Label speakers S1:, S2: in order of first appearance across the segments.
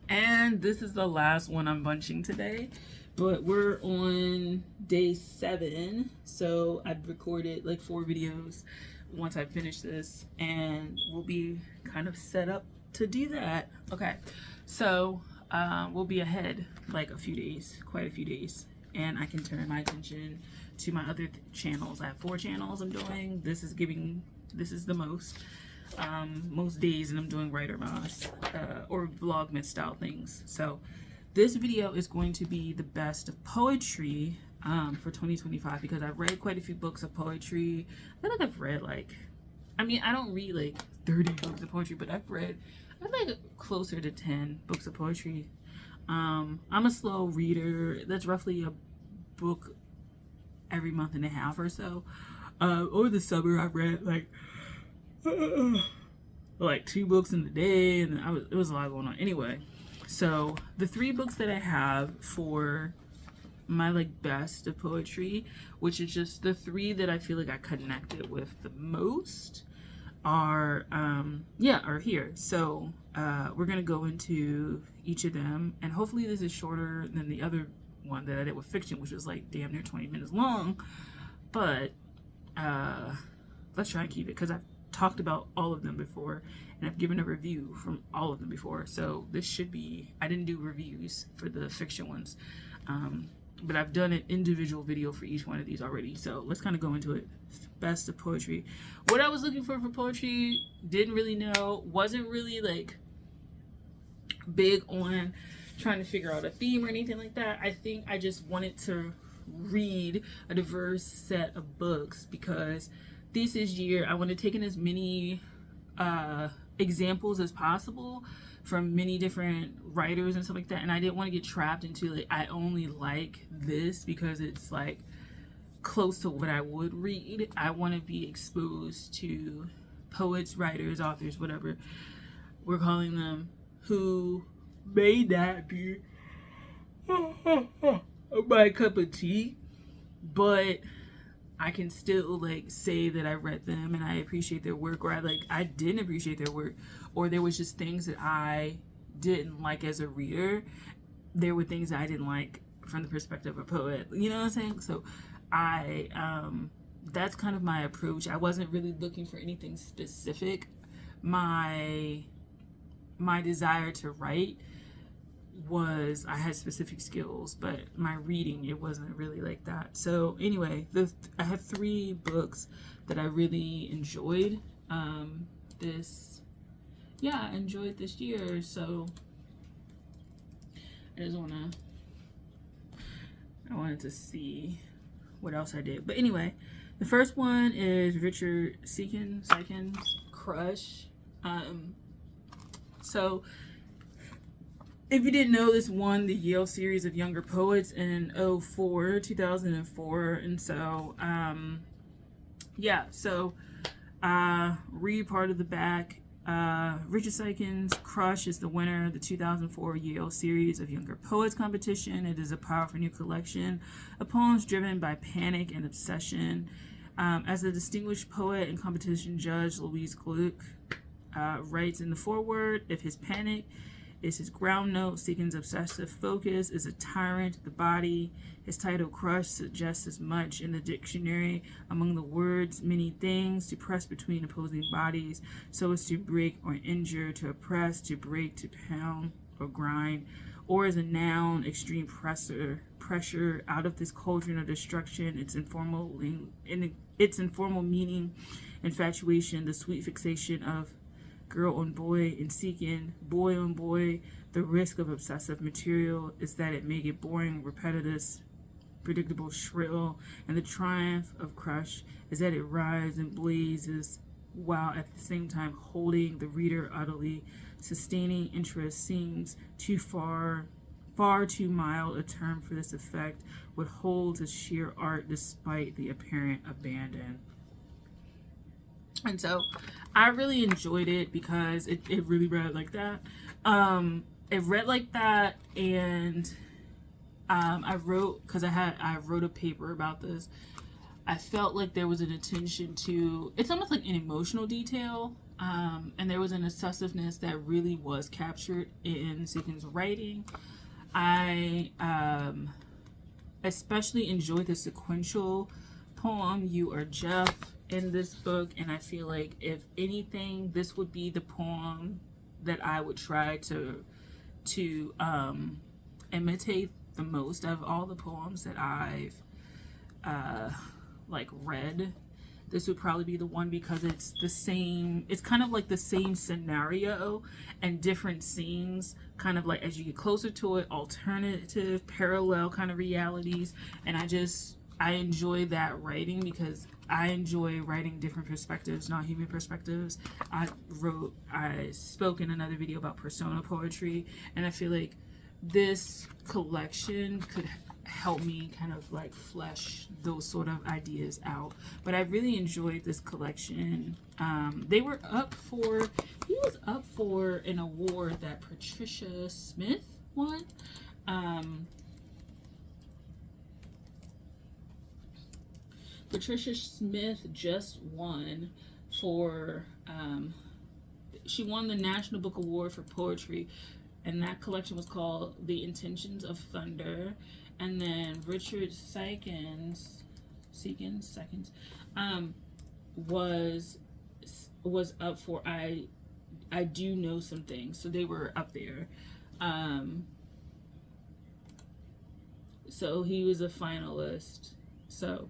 S1: And this is the last one I'm bunching today, but we're on day 7. So I've recorded like 4 videos once I finish this, and we'll be kind of set up to do that. Okay, so we'll be ahead like a few days, quite a few days, and I can turn my attention to my other channels. I have 4 channels I'm doing. This is the most days, and I'm doing writer moss or vlogmas style things. So this video is going to be the best of poetry for 2025, because I've read quite a few books of poetry. I feel like I've read I don't read like 30 books of poetry, but I've read like closer to 10 books of poetry. I'm a slow reader. That's roughly a book every month and a half or so. Over the summer I read like 2 books in the day, and it was a lot going on. Anyway, so the 3 books that I have for my like best of poetry, which is just the 3 that I feel like I connected with the most, are here. So we're gonna go into each of them, and hopefully this is shorter than the other one that I did with fiction, which was like damn near 20 minutes long. But let's try and keep it, because I've talked about all of them before, and I've given a review from all of them before. So this should be, I didn't do reviews for the fiction ones, but I've done an individual video for each one of these already. So let's kind of go into it. Best of poetry. What I was looking for poetry, didn't really know, wasn't really like big on trying to figure out a theme or anything like that. I think I just wanted to read a diverse set of books, because thesis year I want to take in as many examples as possible from many different writers and stuff like that, and I didn't want to get trapped into like I only like this because it's like close to what I would read. I want to be exposed to poets, writers, authors, whatever we're calling them, who may not be my cup of tea, but I can still like say that I read them and I appreciate their work, or I didn't appreciate their work, or there was just things that I didn't like as a reader. There were things that I didn't like from the perspective of a poet. You know what I'm saying? So I that's kind of my approach. I wasn't really looking for anything specific. My desire to write was, I had specific skills, but my reading, it wasn't really like that. So anyway, I have 3 books that I really enjoyed enjoyed this year. So I wanted to see what else I did. But anyway, the first one is Richard Siken's Crush. So if you didn't know, this won the Yale Series of Younger Poets in 2004. And so, read part of the back. Richard Siken's Crush is the winner of the 2004 Yale Series of Younger Poets competition. It is a powerful new collection of poems driven by panic and obsession. As a distinguished poet and competition judge, Louise Gluck writes in the foreword, if his panic is his ground note, Siken's obsessive focus is a tyrant of the body. His title, Crush, suggests as much in the dictionary. Among the words, many things, to press between opposing bodies, so as to break or injure, to oppress, to break, to pound or grind, or as a noun, extreme pressure out of this cauldron of destruction, its informal meaning, infatuation, the sweet fixation of girl on boy, and seeking boy on boy. The risk of obsessive material is that it may get boring, repetitive, predictable, shrill, and the triumph of Crush is that it rises and blazes while at the same time holding the reader utterly. Sustaining interest seems far too mild a term for this effect, what holds as sheer art despite the apparent abandon. And so I really enjoyed it because it really read like that. It read like that, and I wrote a paper about this. I felt like there was an attention to, it's almost like an emotional detail and there was an obsessiveness that really was captured in Seekin's writing. I especially enjoyed the sequential poem "You Are Jeff" in this book, and I feel like if anything, this would be the poem that I would try to imitate the most of all the poems that I've like read. This would probably be the one because it's the same, it's kind of like the same scenario and different scenes, kind of like as you get closer to it, alternative, parallel kind of realities. And I enjoy that writing because I enjoy writing different perspectives, not human perspectives. I spoke in another video about persona poetry, and I feel like this collection could help me kind of like flesh those sort of ideas out. But I really enjoyed this collection. He was up for an award that Patricia Smith won. Patricia Smith just won for, she won the National Book Award for Poetry, and that collection was called The Intentions of Thunder. And then Richard Seekins was up for I Do Know Some Things. So they were up there. So he was a finalist. So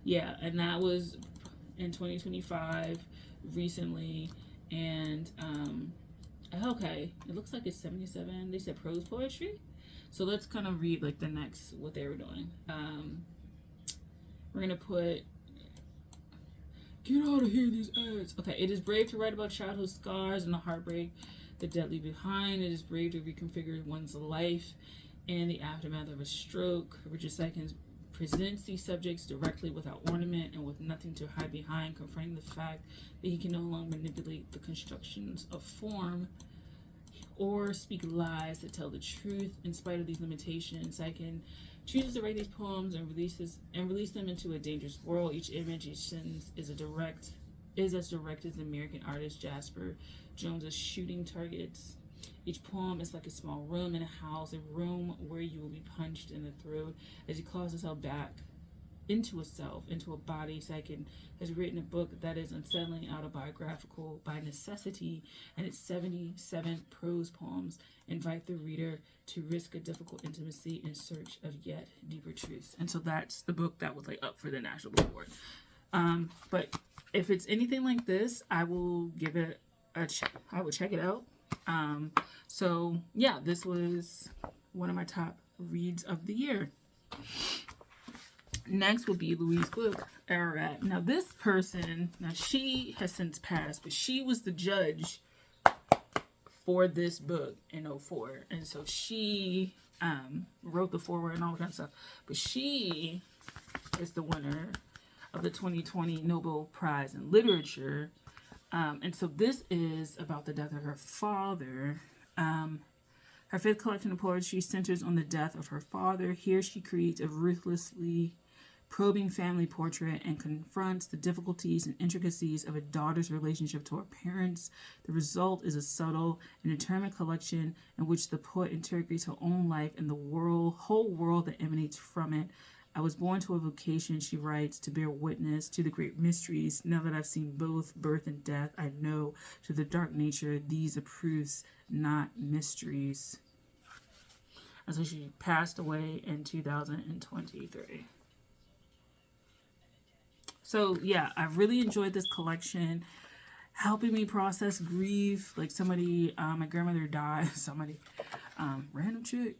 S1: yeah, and that was in 2025 recently. And okay, it looks like it's 77. They said prose poetry. So let's kind of read like the next, what they were doing. We're gonna put, get out of here, these ads. Okay, it is brave to write about childhood scars and the heartbreak that death leave behind. It is brave to reconfigure one's life in the aftermath of a stroke. Richard Seekins presents these subjects directly without ornament and with nothing to hide behind, confronting the fact that he can no longer manipulate the constructions of form or speak lies that tell the truth. In spite of these limitations, Seiken chooses to write these poems and release them into a dangerous world. Each image, each sentence is as direct as the American artist Jasper Jones's shooting targets. Each poem is like a small room in a house, a room where you will be punched in the throat as he calls himself back into a self, into a body. Seiken has written a book that is unsettling, autobiographical by necessity, and its 77 prose poems invite the reader to risk a difficult intimacy in search of yet deeper truths. And so that's the book that was like up for the National Book Award. But if it's anything like this, I will give it I will check it out. So yeah, this was one of my top reads of the year. Next will be Louise Glück. Now this person, she has since passed, but she was the judge for this book in 2004. And so she wrote the foreword and all that kind of stuff. But she is the winner of the 2020 Nobel Prize in Literature. And so this is about the death of her father. Her fifth collection of poetry centers on the death of her father. Here she creates a ruthlessly probing family portrait and confronts the difficulties and intricacies of a daughter's relationship to her parents. The result is a subtle and determined collection in which the poet interrogates her own life and the whole world that emanates from it. I was born to a vocation, she writes, to bear witness to the great mysteries. Now that I've seen both birth and death, I know to the dark nature these are proofs, not mysteries. And so she passed away in 2023. So yeah, I really enjoyed this collection, helping me process grief. Like somebody, my grandmother died. Random chick.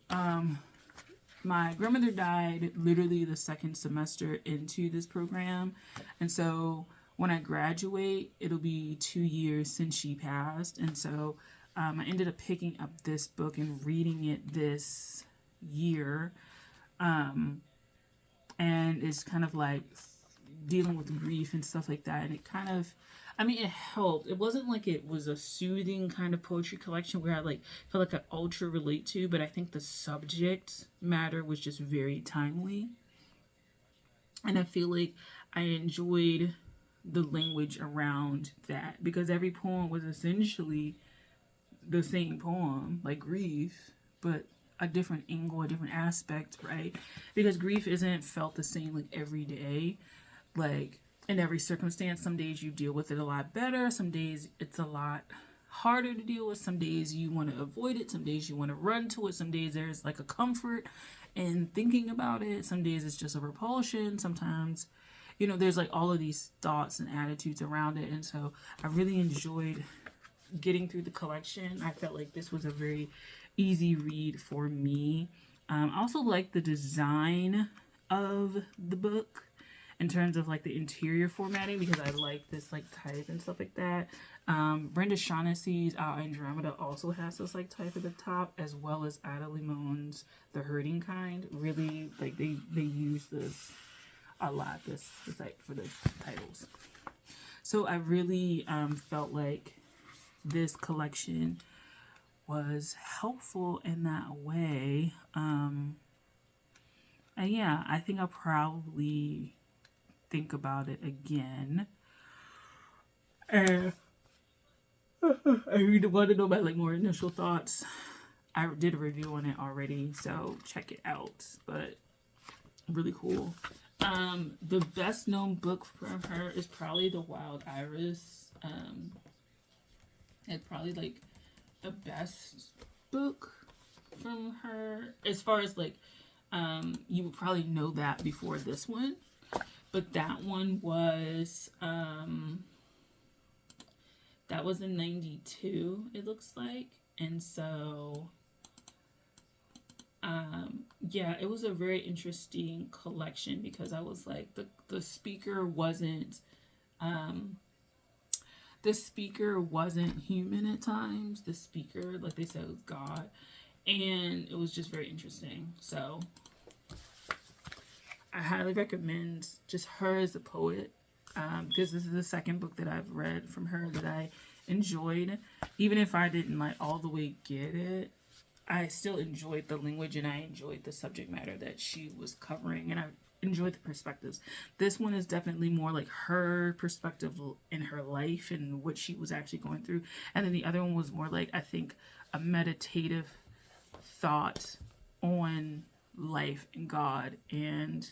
S1: My grandmother died literally the second semester into this program. And so when I graduate, it'll be 2 years since she passed. And so I ended up picking up this book and reading it this year. And it's kind of like dealing with grief and stuff like that. And it kind of, it helped. It wasn't like it was a soothing kind of poetry collection where I felt like I ultra relate to, but I think the subject matter was just very timely. And I feel like I enjoyed the language around that, because every poem was essentially the same poem, like grief, but a different angle, a different aspect, right? Because grief isn't felt the same like every day, like in every circumstance. Some days you deal with it a lot better, some days it's a lot harder to deal with, some days you want to avoid it, some days you want to run to it, some days there's like a comfort in thinking about it, some days it's just a repulsion, sometimes there's like all of these thoughts and attitudes around it. And so I really enjoyed getting through the collection. I felt like this was a very easy read for me. I also like the design of the book in terms of like the interior formatting, because I like this like type and stuff like that. Brenda Shaughnessy's Andromeda also has this like type at the top, as well as Ada Limon's The Hurting Kind. Really, like they use this a lot, this like for the titles. So I really felt like this collection was helpful in that way. And yeah, I think I'll probably think about it again. And I really want to know about like more initial thoughts. I did a review on it already, so check it out. But really cool. The best known book from her is probably The Wild Iris. It's probably like the best book from her, as far as like you would probably know that before this one, but that one was in 92, it looks like. And so yeah, it was a very interesting collection, because I was like, the speaker wasn't human at times. The speaker, like they said, was God, and it was just very interesting. So I highly recommend just her as a poet, because this is the second book that I've read from her that I enjoyed. Even if I didn't like all the way get it, I still enjoyed the language, and I enjoyed the subject matter that she was covering, and I enjoyed the perspectives. This one is definitely more like her perspective in her life and what she was actually going through. And then the other one was more like, I think, a meditative thought on life and God, and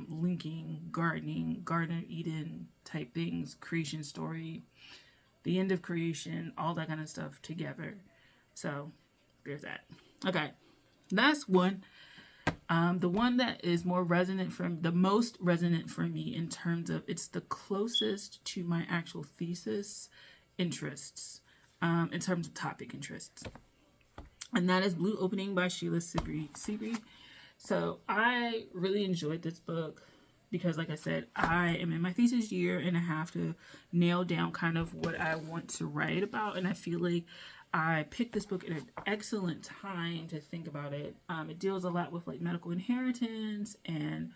S1: linking gardening, Garden of Eden type things, creation story, the end of creation, all that kind of stuff together. So there's that. Okay, last one. The one that is the most resonant for me in terms of it's the closest to my actual thesis interests, in terms of topic interests. And that is Blue Opening by Sheila Sebree. So I really enjoyed this book because, like I said, I am in my thesis year and I have to nail down kind of what I want to write about. And I feel like I picked this book at an excellent time to think about it. It deals a lot with like medical inheritance and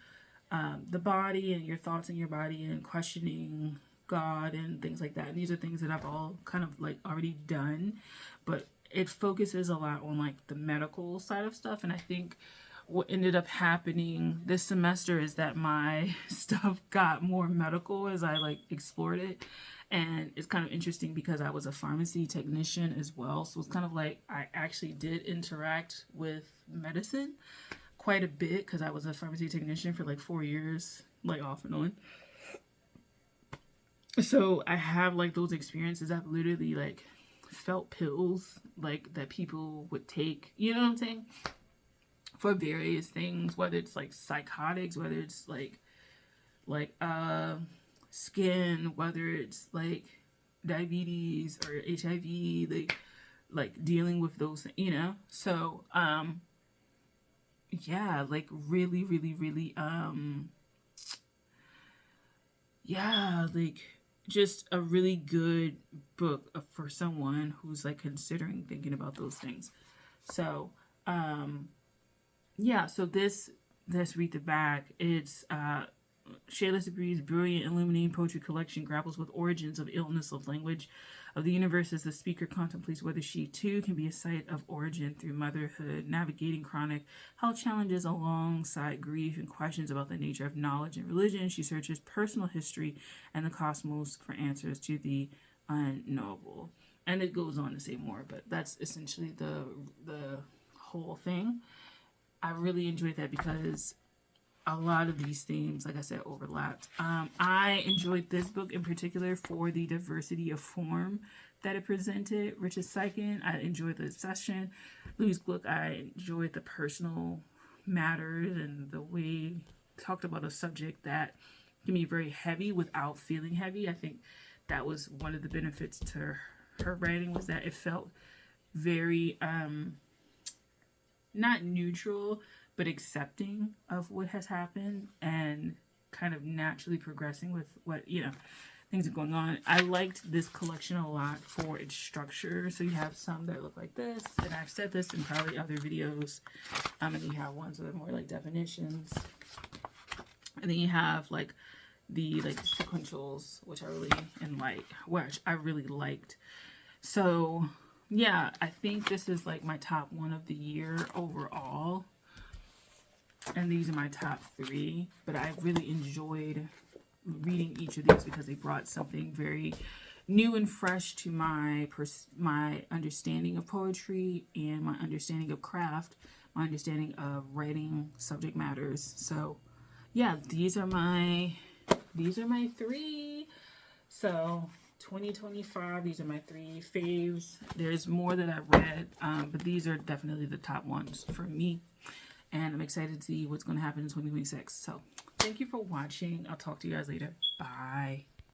S1: the body and your thoughts in your body and questioning God and things like that. And these are things that I've all kind of like already done, but it focuses a lot on like the medical side of stuff. And I think what ended up happening this semester is that my stuff got more medical as I like explored it. And it's kind of interesting because I was a pharmacy technician as well. So it's kind of like I actually did interact with medicine quite a bit because I was a pharmacy technician for like 4 years, like off and on. So I have like those experiences. I've literally like felt pills like that people would take, you know what I'm saying? For various things, whether it's like psychotics, whether it's like skin, whether it's like diabetes or HIV, like dealing with those, you know. So yeah, like really yeah, like just a really good book for someone who's like considering thinking about those things. So yeah, so this read the back. It's Sheila Sebree's brilliant illuminating poetry collection grapples with origins of illness of language, of the universe as the speaker contemplates whether she too can be a site of origin through motherhood, navigating chronic health challenges alongside grief and questions about the nature of knowledge and religion. She searches personal history and the cosmos for answers to the unknowable. And it goes on to say more, but that's essentially the whole thing. I really enjoyed that because a lot of these themes, like I said, overlapped. I enjoyed this book in particular for the diversity of form that it presented. Richard Sykin, I enjoyed the obsession. Louise Gluck, I enjoyed the personal matters and the way he talked about a subject that can be very heavy without feeling heavy. I think that was one of the benefits to her writing, was that it felt very not neutral, but accepting of what has happened and kind of naturally progressing with what, things are going on. I liked this collection a lot for its structure. So you have some that look like this, and I've said this in probably other videos. And you have ones that are more like definitions. And then you have like the sequentials, which I really liked. So yeah, I think this is like my top one of the year overall. And these are my top 3. But I really enjoyed reading each of these because they brought something very new and fresh to my understanding of poetry and my understanding of craft, my understanding of writing subject matters. So yeah, these are my 3. So 2025, these are my 3 faves. There's more that I've read, but these are definitely the top ones for me. And I'm excited to see what's going to happen in 2026. So thank you for watching. I'll talk to you guys later. Bye.